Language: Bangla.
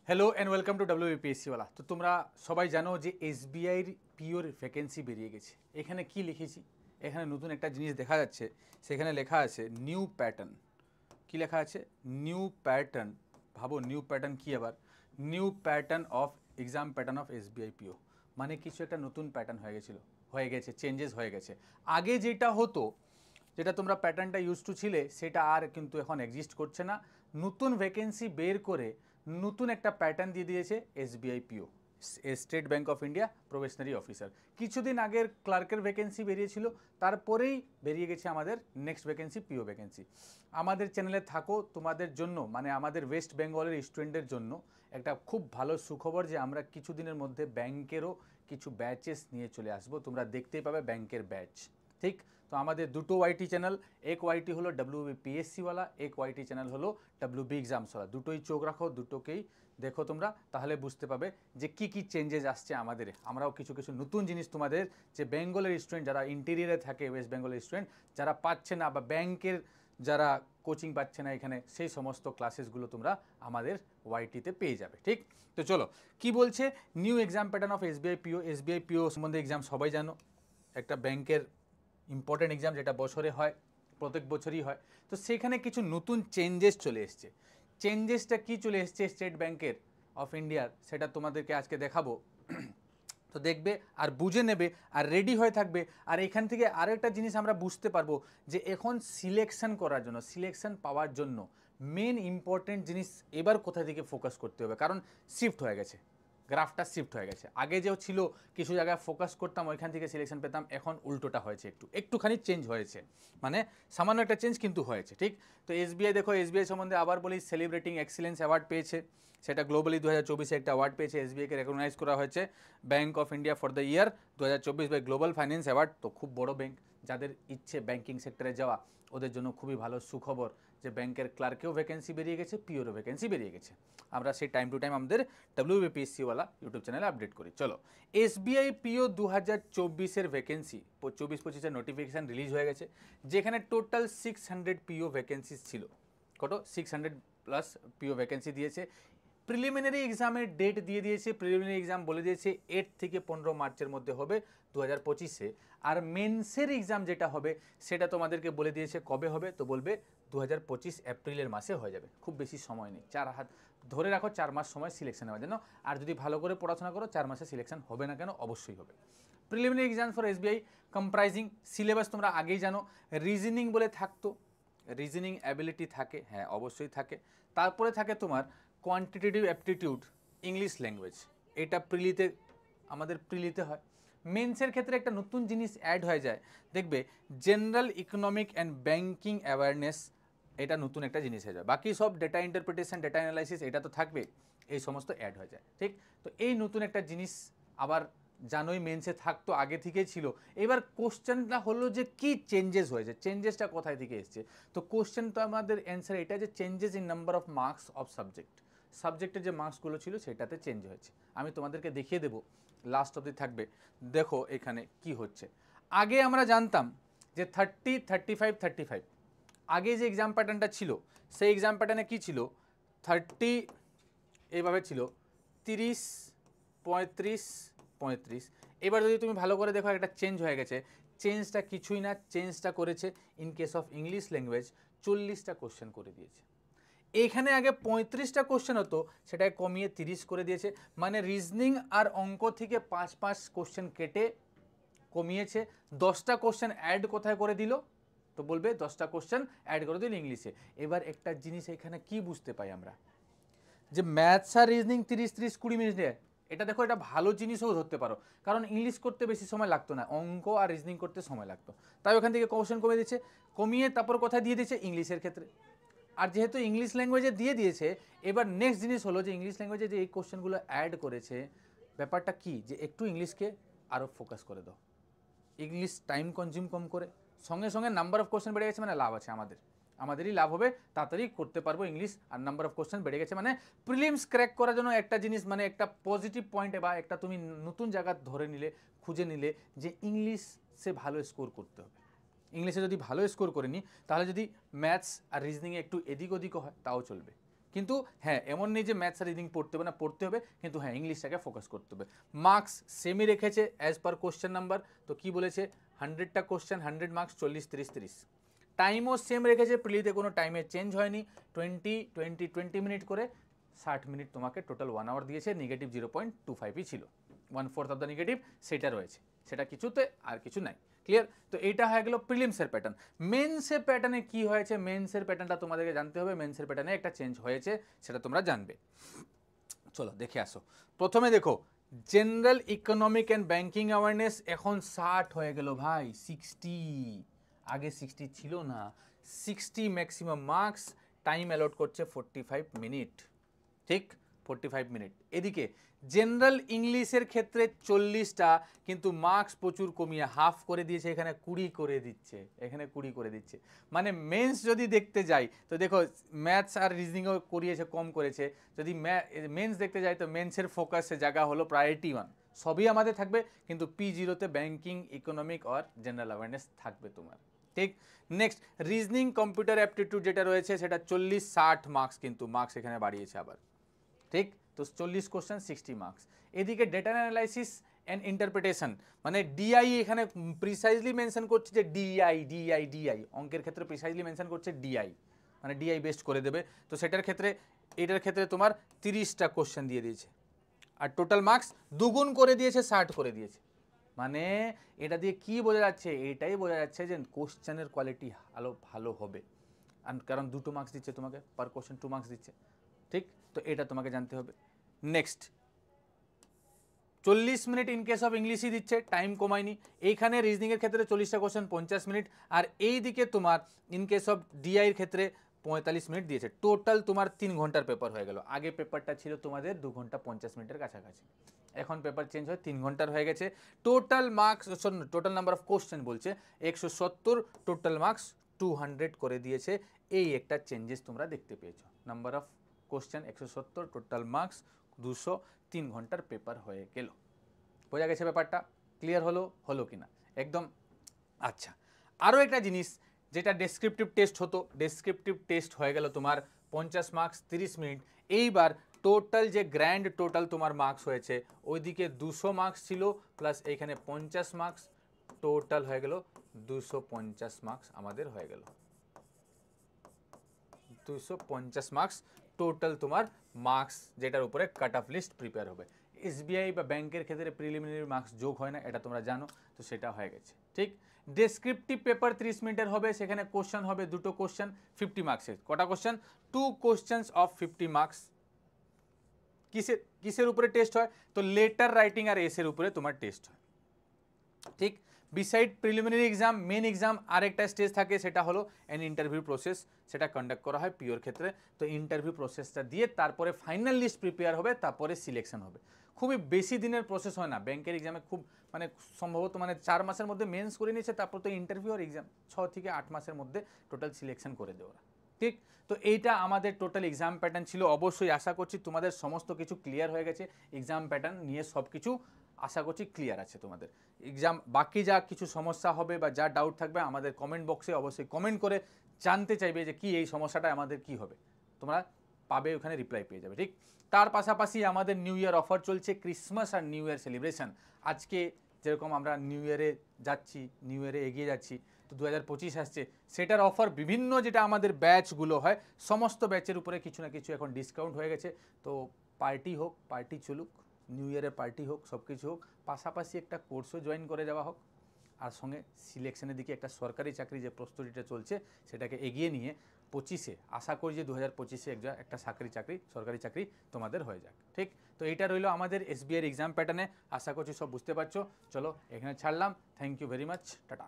হ্যালো অ্যান্ড ওয়েলকাম টু WBPSC-ওয়ালা। তো তোমরা সবাই জানো যে এসবিআইয়ের পিওর ভ্যাকেন্সি বেরিয়ে গেছে। এখানে কি লিখেছি, এখানে নতুন একটা জিনিস দেখা যাচ্ছে, সেখানে লেখা আছে নিউ প্যাটার্ন। কি লেখা আছে? New pattern. ভাবো নিউ প্যাটার্ন কি? আবার new pattern of exam pattern of SBI PO, মানে কিছু একটা নতুন প্যাটার্ন হয়ে গেছে, চেঞ্জেস হয়ে গেছে। আগে যেটা হতো, যেটা তোমরা প্যাটার্নটা ইউজ টু ছিলে, সেটা আর কিন্তু এখন এক্সিস্ট করছে না। নতুন ভ্যাকেন্সি বের করে নতুন একটা প্যাটার্ন দিয়ে দিয়েছে SBI PO, State Bank of India probationary officer. কিছুদিন আগের ক্লার্কের ভ্যাকেন্সি বেরিয়েছিল, তারপরেই বেরিয়ে গেছে আমাদের নেক্সট ভ্যাকেন্সি, পিও ভ্যাকেন্সি। আমাদের চ্যানেলে থাকো, তোমাদের জন্য মানে আমাদের ওয়েস্ট বেঙ্গলের স্টুডেন্টদের জন্য একটা খুব ভালো সুখবর যে আমরা কিছুদিনের মধ্যে ব্যাংকেরও কিছু ব্যাচেস নিয়ে চলে আসবো। তোমরা দেখতেই পাবে ব্যাংকের ব্যাচ, ঠিক? তো আমাদের দুটো ওয়াইটি চ্যানেল, এক ওয়াইটি হলো WBPSC-ওয়ালা, এক ওয়াইটি চ্যানেল হলো WB এক্সামসওয়ালা। দুটোই চোখ রাখো, দুটোকেই দেখো তোমরা, তাহলে বুঝতে পাবে যে কি কি চেঞ্জেস আসছে আমাদের। আমরাও কিছু কিছু নতুন জিনিস তোমাদের, যে বেঙ্গলের স্টুডেন্ট যারা ইন্টেরিয়ারে থাকে, ওয়েস্ট বেঙ্গলের স্টুডেন্ট যারা পাচ্ছে না, বা ব্যাংকের যারা কোচিং পাচ্ছে না এখানে, সেই সমস্ত ক্লাসেসগুলো তোমরা আমাদের ওয়াইটিতে পেয়ে যাবে, ঠিক? তো চলো, কি বলছে new exam pattern of SBI PO. SBI PO সম্বন্ধে এক্সাম সবাই জানো, একটা ব্যাংকের ইম্পর্টেন্ট এক্সাম, যেটা বছরে হয়, প্রত্যেক বছরই হয়। তো সেখানে কিছু নতুন চেঞ্জেস চলে এসছে। চেঞ্জেসটা কি চলে এসছে স্টেট ব্যাংকের অফ ইন্ডিয়ার, সেটা তোমাদেরকে আজকে দেখাবো। তো দেখবে আর বুঝে নেবে আর রেডি হয়ে থাকবে। আর এখান থেকে আরেকটা জিনিস আমরা বুঝতে পারবো যে এখন সিলেকশন করার জন্য, সিলেকশন পাওয়ার জন্য মেন ইম্পর্টেন্ট জিনিস এবার কোথা থেকে ফোকাস করতে হবে, কারণ শিফট হয়ে গেছে, গ্রাফটা শিফট হয়ে গেছে। আগে যেও ছিল কিছু জায়গায় ফোকাস করতাম, ওইখান থেকে সিলেকশন পেতাম, এখন উল্টোটা হয়েছে, একটুখানি চেঞ্জ হয়েছে, মানে সামান্য একটা চেঞ্জ কিন্তু হয়েছে, ঠিক? তো এসবিআই দেখো, এসবিআই সম্বন্ধে আবার বলি, সেলিব্রেটিং এক্সিলেন্স অ্যাওয়ার্ড পেয়েছে, সেটা গ্লোবালি 2024-এ একটা অ্যাওয়ার্ড পেয়েছে। এসবিআইকে রেকগনাইজ করা হয়েছে bank of India for the year 2024 by Global Finance award. তো খুব বড় ব্যাঙ্ক, যাদের ইচ্ছে ব্যাঙ্কিং সেক্টরে যাওয়া, ওদের জন্য খুবই ভালো সুখবর যে ব্যাংকের ক্লার্কেও ভ্যাকেন্সি বেরিয়ে গেছে, পিওরও ভ্যাকেন্সি বেরিয়ে গেছে। আমরা সেই টাইম টু টাইম আমাদের WBPSC-ওয়ালা ইউটিউব চ্যানেলে আপডেট করি। চলো, এসবিআই পিও 2024-এর ভ্যাকেন্সি 24-25-এর নোটিফিকেশান রিলিজ হয়ে গেছে, যেখানে টোটাল 600 পিও ভ্যাকেন্সিস ছিল। কত? 600+ পিও ভ্যাকেন্সি দিয়েছে। প্রিলিমিনারি এক্সামের ডেট দিয়ে দিয়েছে, প্রিলিমিনারি এক্সাম বলে দিয়েছে 8 থেকে 15 মার্চের মধ্যে হবে 2025-এ। আর মেন্সের এক্সাম যেটা হবে সেটা তোমাদেরকে বলে দিয়েছে কবে হবে, তো বলবে 2025 এপ্রিলের মাসে হয়ে যাবে। খুব বেশি সময় নেই, 4 হাত ধরে রাখো, 4 মাস সময় সিলেকশন হওয়ার জন্য। আর যদি ভালো করে পড়াশোনা করো, 4 মাসে সিলেকশন হবে না কেন? অবশ্যই হবে। Preliminary exam for SBI comprising, syllabus তোমরা আগেই জানো, রিজনিং বলে থাকতো, রিজনিং অ্যাবিলিটি থাকে, হ্যাঁ অবশ্যই থাকে। তারপরে থাকে তোমার কোয়ান্টিটেটিভ অ্যাপটিটিউড, ইংলিশ ল্যাঙ্গুয়েজ, এটা প্রিলিতে, আমাদের প্রিলিতে হয়। মেন্সের ক্ষেত্রে একটা নতুন জিনিস অ্যাড হয়ে যায়, দেখবে general economic and banking awareness, এটা নতুন একটা জিনিস হয়ে যায়। বাকি সব ডেটা ইন্টারপ্রিটেশন, ডেটা অ্যানালাইসিস, এটা তো থাকবে, এই সমস্ত অ্যাড হয়ে যায়, ঠিক? তো এই নতুন একটা জিনিস আবার জানোই মেন্সে থাকতো, আগে থেকেই ছিল। এবার কোশ্চেনটা হলো যে কি চেঞ্জেস হয়েছে, চেঞ্জেসটা কোথায় থেকে এসছে। তো কোশ্চেন তো আমাদের অ্যান্সার এটা যে changes in number of marks of subject, সাবজেক্টের যে মার্কসগুলো ছিল সেটাতে চেঞ্জ হয়েছে। আমি তোমাদেরকে দেখিয়ে দেবো, লাস্ট অবধি থাকবে। দেখো এখানে কি হচ্ছে। আগে আমরা জানতাম যে 30, 35, 35, আগে যে এক্সাম প্যাটার্নটা ছিল, সেই এক্সাম প্যাটার্নে কী ছিল, 30 এইভাবে ছিল, 30, 35, 35। এবার যদি তুমি ভালো করে দেখো, একটা চেঞ্জ হয়ে গেছে। চেঞ্জটা কিছুই না, চেঞ্জটা করেছে in case of English language 40টা কোশ্চেন করে দিয়েছে। এখানে আগে 35টা কোশ্চেন হতো, সেটাকে কমিয়ে 30 করে দিয়েছে। মানে রিজনিং আর অঙ্ক থেকে 5 কোশ্চেন কেটে কমিয়েছে। 10টা কোশ্চেন অ্যাড কোথায় করে দিল, তো বলবে 10টা কোশ্চেন অ্যাড করে দিল ইংলিশে। এবার একটা জিনিস এখানে কি বুঝতে পাই আমরা, যে ম্যাথস আর রিজনিং 30-30-20 মিনিটে, এটা দেখো, এটা ভালো জিনিসও ধরতে পারো, কারণ ইংলিশ করতে বেশি সময় লাগতো না, অঙ্ক আর রিজনিং করতে সময় লাগতো। তাই ওখান থেকে কোশ্চেন কমে দিচ্ছে, কমিয়ে তারপর কোথায় দিয়ে দিয়েছে, ইংলিশের ক্ষেত্রে। আর যেহেতু ইংলিশ ল্যাঙ্গুয়েজে দিয়ে দিয়েছে, এবার নেক্সট জিনিস হলো যে ইংলিশ ল্যাঙ্গুয়েজে যে এই কোশ্চেনগুলো অ্যাড করেছে, ব্যাপারটা কি, যে একটু ইংলিশকে আরও ফোকাস করে দাও, ইংলিশ টাইম কনজিউম কম করে। সঙ্গে সঙ্গে নাম্বার অফ কোশ্চেন বেড়ে গেছে, মানে লাভ আছে আমাদেরই লাভ হবে, তাড়াতাড়ি করতে পারবো ইংলিশ, আর নাম্বার অফ কোশ্চেন বেড়ে গেছে, মানে প্রিলিমস ক্র্যাক করার জন্য একটা জিনিস, মানে একটা পজিটিভ পয়েন্টে বা একটা তুমি নতুন জায়গা ধরে নিলে, খুঁজে নিলে যে ইংলিশে ভালো স্কোর করতে হবে। ইংলিশে যদি ভালো স্কোর করে নিই, তাহলে যদি ম্যাথস আর রিজনিংয়ে একটু এদিক ওদিকও হয় তাও চলবে। কিন্তু হ্যাঁ এমন নেই যে ম্যাথস আর রিডিং পড়তে হবে না, পড়তে হবে, কিন্তু হ্যাঁ ইংলিশটাকে ফোকাস করতে হবে। মার্কস সেমই রেখেছে অ্যাজ পার কোশ্চেন নাম্বার। তো কি বলেছে 100টা কোশ্চেন 100 মার্কস 40 30 30। টাইমও সেম রেখেছে, প্রিলিতে কোনো টাইমে চেঞ্জ হয়নি, 20 মিনিট করে 60 মিনিট তোমাকে টোটাল 1 আওয়ার দিয়েছে, নেগেটিভ 0.25ই ছিল, 1/4 অফ দ্য নেগেটিভ সেটা রয়েছে, সেটা কিছুতে আর কিছু নাই। ক্লিয়ার? তো এইটা হয়ে গেল প্রিলিমসের প্যাটার্ন। মেন্সের প্যাটার্নে কি হয়েছে, মেন্সের প্যাটার্নটা তোমাদেরকে জানতে হবে। মেন্সের প্যাটার্নে একটা চেঞ্জ হয়েছে, সেটা তোমরা জানবে। চলো দেখে আসো। প্রথমে দেখো general economic and banking awareness এখন 60 হয়ে গেল ভাই, 60, আগে 60 ছিল না, 60 ম্যাক্সিমাম মার্কস, টাইম অ্যালট করছে 45 মিনিট, ঠিক 45 মিনিট। এদিকে জেনারেল ইংলিশের ক্ষেত্রে 40টা, কিন্তু মার্কস প্রচুর কমিয়ে হাফ করে দিয়েছে, এখানে 20 করে দিচ্ছে, এখানে 20 করে দিচ্ছে। মানে মেন্স যদি দেখতে যাই তো দেখো ম্যাথস আর রিজনিংও করিয়েছে, কম করেছে। যদি মেন্স দেখতে যাই তো মেন্সের ফোকাসে জায়গা হলো প্রায়োরিটি 1, সবই আমাদের থাকবে, কিন্তু P0তে ব্যাংকিং, ইকোনমিক আর জেনারেল অ্যাওয়ারনেস থাকবে তোমার, ঠিক। নেক্সট রিজনিং কম্পিউটার অ্যাপটিটিউড যেটা রয়েছে সেটা 40-60 মার্কস, কিন্তু মার্কস এখানে বাড়িয়েছে আবার, ঠিক। তো 40 কোশ্চেন 60 মার্কস। এদিকে ডেটা অ্যানালাইসিস অ্যান্ড ইন্টারপ্রিটেশন, মানে ডিআই এখানে প্রিসাইজলি মেনশন করছে যে ডিআই অঙ্কের ক্ষেত্রে প্রিসাইজলি মেনশন করছে ডিআই, মানে ডিআই বেস্ট করে দেবে। তো সেটার ক্ষেত্রে এটার ক্ষেত্রে তোমার 30টা কোশ্চেন দিয়ে দিয়েছে, আর টোটাল মার্কস দুগুণ করে দিয়েছে, 60 করে দিয়েছে। মানে এটা দিয়ে কি বোঝা যাচ্ছে, এটাই বোঝা যাচ্ছে যে কোশ্চেনের কোয়ালিটি ভালো হবে, কারণ 2 মার্কস দিচ্ছে তোমাকে, পার কোশ্চেন 2 মার্কস দিচ্ছে, ঠিক। তো এটা তোমাকে জানতে হবে। Next 40 minute in case of ইংলিশই দিচ্ছে, টাইম কমায়নি। এইখানে রিজনিংয়ের ক্ষেত্রে 40টা কোশ্চেন 50 মিনিট, আর এই দিকে তোমার ইন কেস অফ ডিআইয়ের ক্ষেত্রে 45 মিনিট দিয়েছে। টোটাল তোমার 3 ঘন্টার পেপার হয়ে গেল। আগে পেপারটা ছিল তোমাদের 2 ঘন্টা 50 মিনিটের কাছাকাছি, এখন পেপার চেঞ্জ হয়ে 3 ঘন্টার হয়ে গেছে। Total marks, total number of question বলছে 170, টোটাল মার্কস 200 করে দিয়েছে। এই একটা চেঞ্জেস তোমরা দেখতে পেয়েছো, number of question 170, total marks 200, 3 ঘন্টার পেপার হয়ে গেল। বোঝা গেছে ব্যাপারটা? ক্লিয়ার হলো কি না একদম? আচ্ছা, আরও একটা জিনিস, যেটা ডেসক্রিপটিভ টেস্ট হতো, ডেসক্রিপটিভ টেস্ট হয়ে গেল তোমার 50 মার্কস 30 মিনিট। এইবার টোটাল যে গ্র্যান্ড টোটাল তোমার মার্কস হয়েছে, ওইদিকে 200 মার্কস ছিল, প্লাস এইখানে 50 মার্কস, টোটাল হয়ে গেল 250 মার্কস আমাদের হয়ে গেল, 250 মার্কস টোটাল তোমার মার্কস, যেটার উপরে কাট অফ লিস্ট প্রিপেয়ার হবে। এসবিআই বা ব্যাংকের ক্ষেত্রে প্রিলিমিনারি মার্কস যোগ হয় না, এটা তোমরা জানো, তো সেটা হয়ে গেছে, ঠিক। ডেসক্রিপটিভ পেপার 30 মিনিটের হবে, সেখানে কোশ্চেন হবে 2টো কোশ্চেন 50 মার্কসের। কটা কোশ্চেন? 2 questions of 50 marks. কিসের উপরে টেস্ট হয়? তো লেটার রাইটিং আর এসের উপরে তোমার টেস্ট হয়, ঠিক। Beside preliminary exam, main exam আরেকটা স্টেজ থাকে, সেটা হলো অ্যান ইন্টারভিউ প্রসেস, সেটা কন্ডাক্ট করা হয় পিওর ক্ষেত্রে। তো ইন্টারভিউ প্রসেসটা দিয়ে তারপরে ফাইনাল লিস্ট প্রিপেয়ার হবে, তারপরে সিলেকশন হবে। খুবই বেশি দিনের প্রসেস হয় না ব্যাংকের এক্সামে, খুব মানে সম্ভবত 4 মাসের মধ্যে মেন্স করে নিয়েছে, তারপর তো ইন্টারভিউ আর এক্সাম 6 থেকে 8 মাসের মধ্যে টোটাল সিলেকশন করে দেওয়া, ঠিক। তো এইটা আমাদের টোটাল এক্সাম প্যাটার্ন ছিল। অবশ্যই আশা করছি তোমাদের সমস্ত কিছু ক্লিয়ার হয়ে গেছে, এক্সাম প্যাটার্ন নিয়ে সব কিছু আশা করছি ক্লিয়ার আছে তোমাদের। এক্সাম বাকি যা কিছু সমস্যা হবে বা যা ডাউট থাকবে আমাদের কমেন্ট বক্সে অবশ্যই কমেন্ট করে জানতে চাইবে যে কি এই সমস্যাটা আমাদের কি হবে, তোমরা পাবে, ওখানে রিপ্লাই পেয়ে যাবে, ঠিক। তার পাশাপাশি আমাদের নিউ ইয়ার অফার চলছে, ক্রিসমাস আর নিউ ইয়ার সেলিব্রেশন। আজকে যেরকম আমরা নিউ ইয়ারে যাচ্ছি, নিউ ইয়ারে এগিয়ে যাচ্ছি, তো 2025 আসছে, সেটার অফার বিভিন্ন, যেটা আমাদের ব্যাচগুলো হয় সমস্ত ব্যাচের উপরে কিছু না কিছু এখন ডিসকাউন্ট হয়ে গেছে। তো পার্টি হোক, পার্টি চলুক, নিউ ইয়ারের পার্টি হোক, সব কিছু হোক, পাশাপাশি একটা কোর্সও জয়েন করে যাওয়া হোক, আর সঙ্গে সিলেকশনের দিকে একটা সরকারি চাকরি যে প্রস্তুতিটা চলছে সেটাকে এগিয়ে নিয়ে 25-এ আশা করি যে 2025-এ একটা সরকারি চাকরি তোমাদের হয়ে যাক, ঠিক। তো এইটা রইলো আমাদের এসবিআই এক্সাম প্যাটার্নে, আশা করছি সব বুঝতে পারছো। চলো এখানে ছাড়লাম, thank you very much, tata.